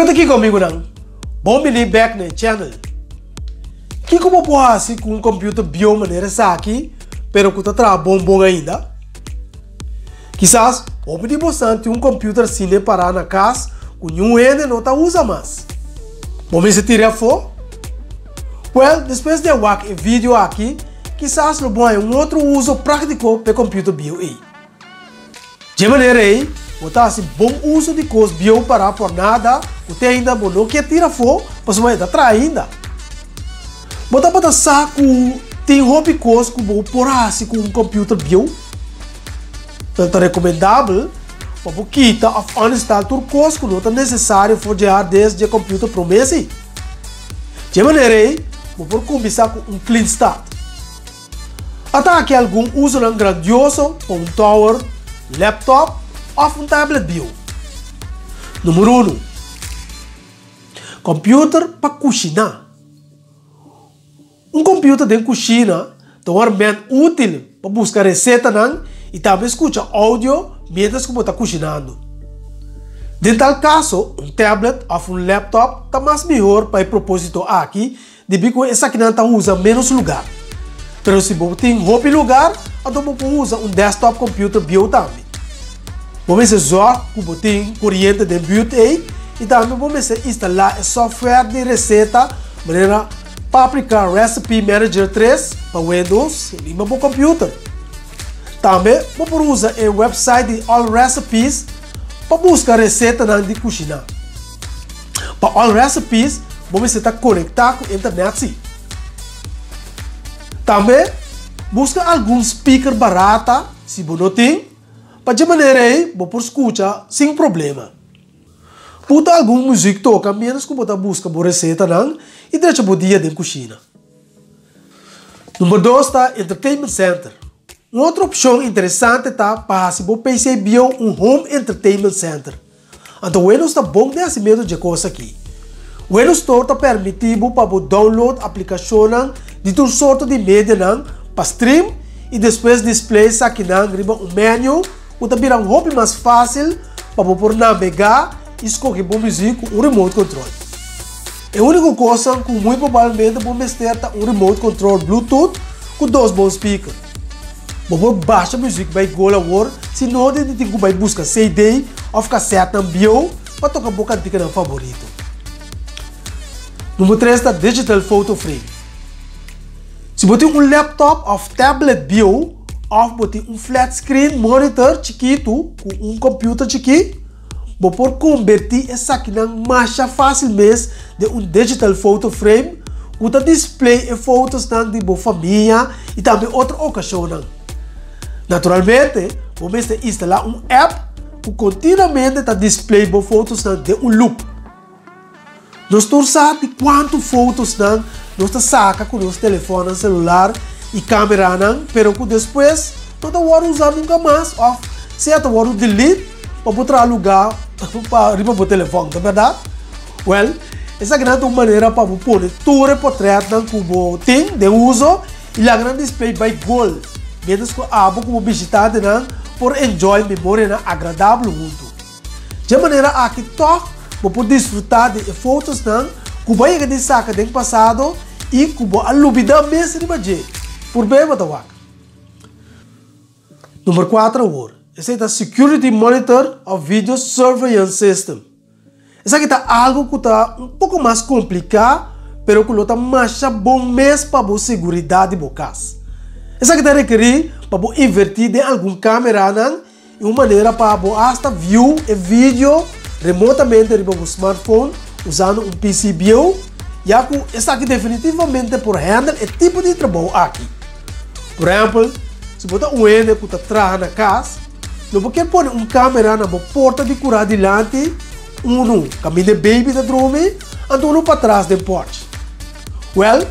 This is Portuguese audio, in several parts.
Fica aqui comigo não. Bom me back no channel. Que como pode com um computer bio maneira aqui, pero que tá bom ainda. Quizás o me bastante um computer cine para na casa, com nenhum ende não tá usa mais. Bom me se tira fora. Well, depois de eu ver vídeo aqui, quizás lo bom é um outro uso prático para computer bio aí. De maneira aí, botar assim bom uso de coisas bio para por nada, você ainda não quer tirar fora, mas vai dar ainda. Botar para saco tem hobby coisas como por assim com um computer bio. Então é recomendável para você quitar ou uninstalar tudo coisas que não é necessário forjar desde o computer promessa. De maneira aí, vou começar com um clean start. Até aqui algum uso não grandioso para um tower, laptop ou um tablet bio. Número 1. Computer para cozinhar. Um computer de cozinha é útil para buscar receita e também escutar áudio mientras que você está cozinhando. De tal caso, um tablet ou um laptop está mais melhor para o propósito aqui, de que essa aqui não usa menos lugar. Mas se você tem hobby lugar, então você usa um desktop computer bio também. Você só que você tem corrente de built-in e também você instalar o software de receita maneira Paprika Recipe Manager 3 para Windows e no computer. Também você usa o website de All Recipes para buscar receita de cozinha. Para All Recipes, você está conectado com a internet. Também busca algum speaker barata, se você não tem, para de maneira aí, você escuta sem problema. Puta alguma música toca, menos que você busca por receita e deixa o dia de cozinha. Número 2 está Entertainment Center. Uma outra opção interessante está para se você PC bio um Home Entertainment Center. Então o Windows está bom nesse meio de coisa aqui. O Windows Store está permitindo para você download aplicações de todo sorte de mídia para stream e depois display aqui riba um menu, ou também um hobby mais fácil para você navegar e escolher boa música com um remote control. A única coisa que muito provavelmente você ter um remote control Bluetooth com 2 bons speakers. Você baixa a música vai igual agora, se não tem que buscar CD ou cassete bio para tocar um pouco de favorito. Número 3 está Digital Photo Frame. Se você tem um laptop ou tablet bio, ou você tem um flat screen monitor chiquito com um computer chiquito, você pode convertir essa aqui mais facilmente de um Digital Photo Frame, que display fotos de sua família e também outra ocasião. Naturalmente, você instalar um app que continuamente está display fotos de um loop. Nós sabemos de quantas fotos nós saca com nosso telefone celular e câmera, pero que depois não vamos usar nunca mais, ou certo vamos delete para botar lugar para o telefone, não é verdade? Well, essa é uma maneira para pôr todo o portreto que você tem de uso e a grande display vai gol. Mesmo que a como visitar por enjoy memória agradável junto. De maneira aqui toque, você pode desfrutar de fotos que vai de saca do passado e que você alubida mesmo de magia. Por bem, matawak. Número 4 esse é o Security Monitor of Video Surveillance System. Esse aqui está algo que está um pouco mais complicado, pero que está mais bom mesmo para a segurança de vocês. Essa aqui está requerir para você invertir de alguma câmera e uma maneira para você view e vídeo remotamente de seu smartphone usando um PC bio, já que essa aqui definitivamente por handle é tipo de trabalho aqui. Por exemplo, se você tem um ente que está atrás na casa, você quer pôr uma câmera na porta de curar delante, um caminho de baby da dormir, e um para trás da porta. Well,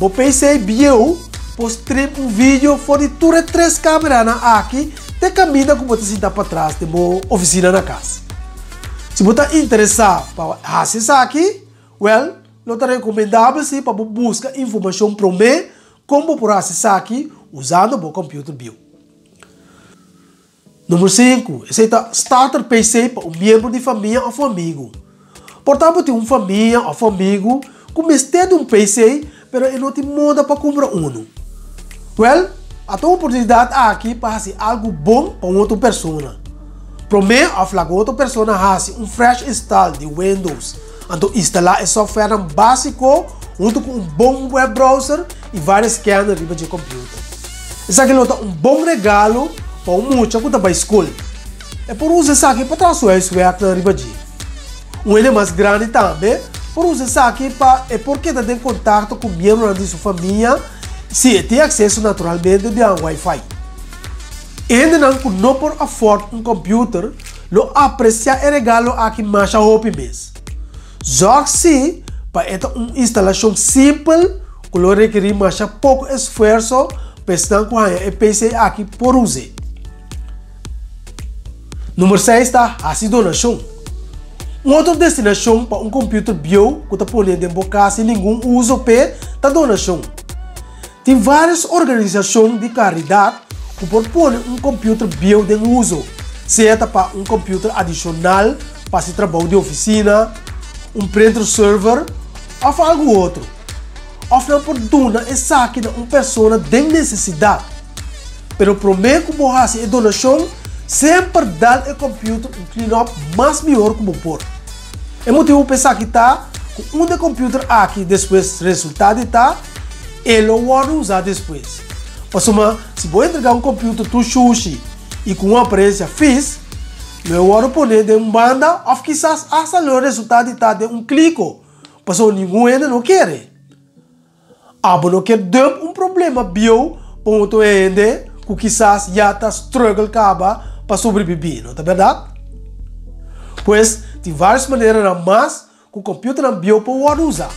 o PC bio pode stream um vídeo fora de todas 3 câmeras aqui, de caminho que você está para trás da oficina na casa. Se você está interessado para fazer isso aqui, well, não é recomendável para buscar informação para mim como por acessar aqui usando o computer bio. Número 5, esse é o Starter PC para um membro de família ou um amigo. Portanto, tem uma família ou amigo que tem um PC, mas ele não tem moda para comprar um. Well, a tua oportunidade aqui para fazer algo bom para outra pessoa. Primeiro, a outra pessoa faz um fresh install de Windows. Então, instalar o software básico junto com um bom web browser e vários scanners de computador. Isso aqui é um bom regalo para um muchacho que está para a escola. É por usar isso aqui para transferir isso na riba. Um ele mais grande também, por usar isso aqui é porque está em contato com membros de sua família, se tem acesso naturalmente a Wi-Fi. Ainda não por afford um computer, lo aprecia o regalo aqui mais a roupa mesmo. Já que para esta uma instalação simples, que lo requer mais pouco esforço, para estar com o PC aqui por usar. Número 6 está a donação. Uma outra destinação para um computer bio que está ponendo em boca sem nenhum uso para donação. Tem várias organizações de caridade que propõem um computer bio de uso, seja para um computer adicional para esse trabalho de oficina, um printer server ou algo outro. Ou não por donar essa aqui uma pessoa de necessidade. Pero prometo que vou fazer a donação sempre dar o computer um clean-up mais melhor que por. É motivo pensar que está com um computer aqui depois resultado está ele vai usar depois. Mas se vou entregar um computer tu sushi e com uma aparência fixe, eu vou pôr de uma banda ou quizás hasta o resultado está de um clique. Mas ninguém ainda não quer. Mas não quer dar um problema bio para outro ainda que quizás já está struggle acaba para sobreviver, não é verdade? Pois tem várias maneiras mais que o computer bio pode usar.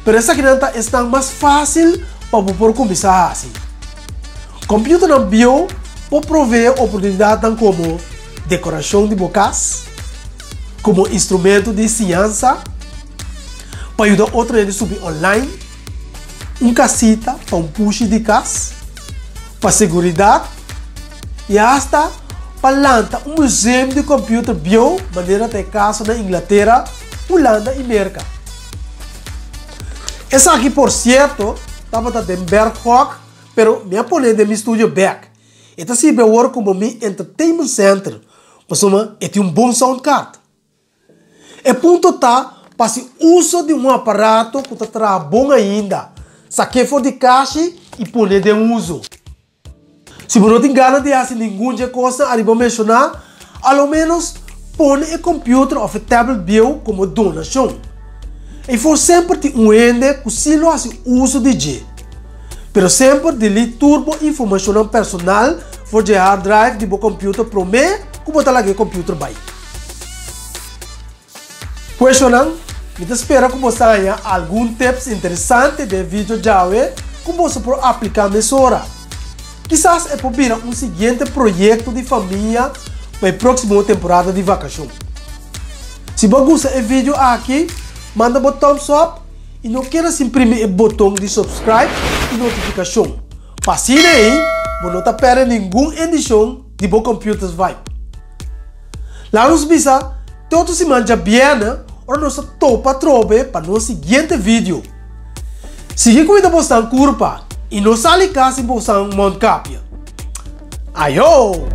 Mas essa aqui está mais fácil para começar assim. O computer bio pode prover oportunidades como decoração de bocas, como instrumento de ciência, para ajudar outros a subir online, casita para um push de casa, para segurança e hasta para lançar um museu de computer bio, maneira de caso na Inglaterra, Holanda e América. Essa aqui, por certo, estava em Berghawk, mas me apoiei de meu estúdio back. Esta se vê como meu entertainment center, mas é um bom sound card. E ponto está para o uso de um aparato que está bom ainda. Saque for de caixa e pôr de uso. Se você não tem ganas de fazer nenhuma coisa, eu vou mencionar, ao menos põe o computer ou o tablet bio como donação. E for sempre ter um ende que se lo hace uso de G. Pero sempre delete turbo informação personal for de hard drive de bo computer pro me como tá lá que computer vai. Questionando, eu espero que você tenha algum tips interessante de vídeo já que você pode aplicar nessa hora. Quizás é para um seguinte projeto de família para a próxima temporada de vacação. Se você gostar do vídeo aqui, manda um thumbs up e não queira se imprimir o botão de subscribe e notificação. Para assim aí, você não perde nenhuma edição de Bo Computers Vibe. Lá nos bisa, todo se manja bem, ou nossa topa trobe para o seguinte vídeo. Siga cuida postar curva e não sale casi postar um monte capia. Ayo!